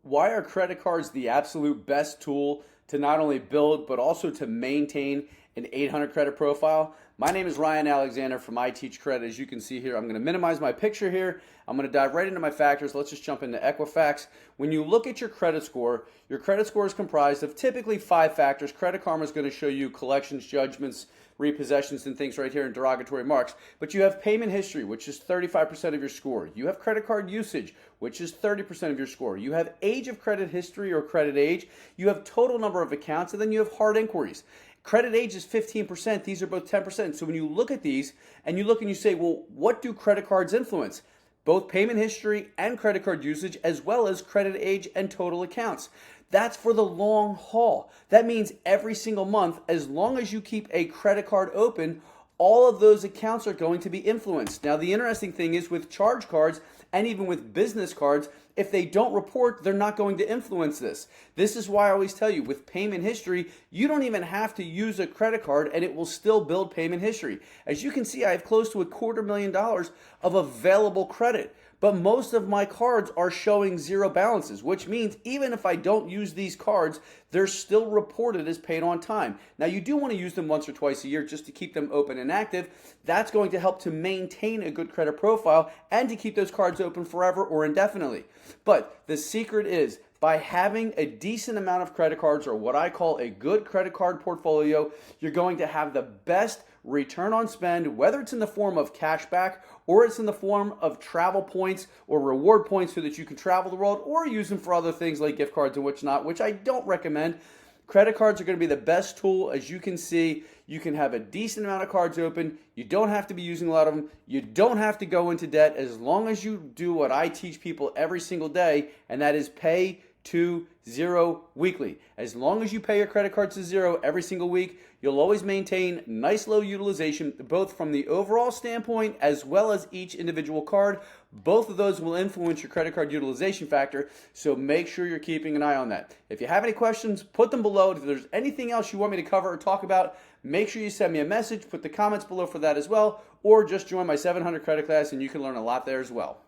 Why are credit cards the absolute best tool to not only build but also to maintain an 800 credit profile? My name is Ryan Alexander from I Teach Credit. As you can see here, I'm going to minimize my picture here. I'm going to dive right into my factors. Let's just jump into Equifax. When you look at your credit score is comprised of typically 5 factors. Credit Karma is going to show you collections, judgments, repossessions, and things right here in derogatory marks. But you have payment history, which is 35% of your score. You have credit card usage, which is 30% of your score. You have age of credit history or credit age. You have total number of accounts, and then you have hard inquiries. Credit age is 15%. These are both 10%. So when you look at these and you look and you say, well, what do credit cards influence? Both payment history and credit card usage, as well as credit age and total accounts. That's for the long haul. That means every single month, as long as you keep a credit card open, all of those accounts are going to be influenced. Now, the interesting thing is with charge cards and even with business cards, if they don't report, they're not going to influence this. This is why I always tell you with payment history, you don't even have to use a credit card and it will still build payment history. As you can see, I have close to $250,000 of available credit. But most of my cards are showing zero balances, which means even if I don't use these cards, they're still reported as paid on time. Now, you do want to use them once or twice a year just to keep them open and active. That's going to help to maintain a good credit profile and to keep those cards open forever or indefinitely. But the secret is by having a decent amount of credit cards, or what I call a good credit card portfolio, you're going to have the best return on spend, whether it's in the form of cash back or it's in the form of travel points or reward points so that you can travel the world or use them for other things like gift cards and whatnot, which I don't recommend. Credit cards are going to be the best tool. As you can see, you can have a decent amount of cards open. You don't have to be using a lot of them. You don't have to go into debt as long as you do what I teach people every single day, and that is pay to zero weekly. As long as you pay your credit card to zero every single week, you'll always maintain nice low utilization, both from the overall standpoint as well as each individual card. Both of those will influence your credit card utilization factor, so make sure you're keeping an eye on that. If you have any questions, put them below. If there's anything else you want me to cover or talk about, make sure you send me a message, put the comments below for that as well, or just join my 700 credit class and you can learn a lot there as well.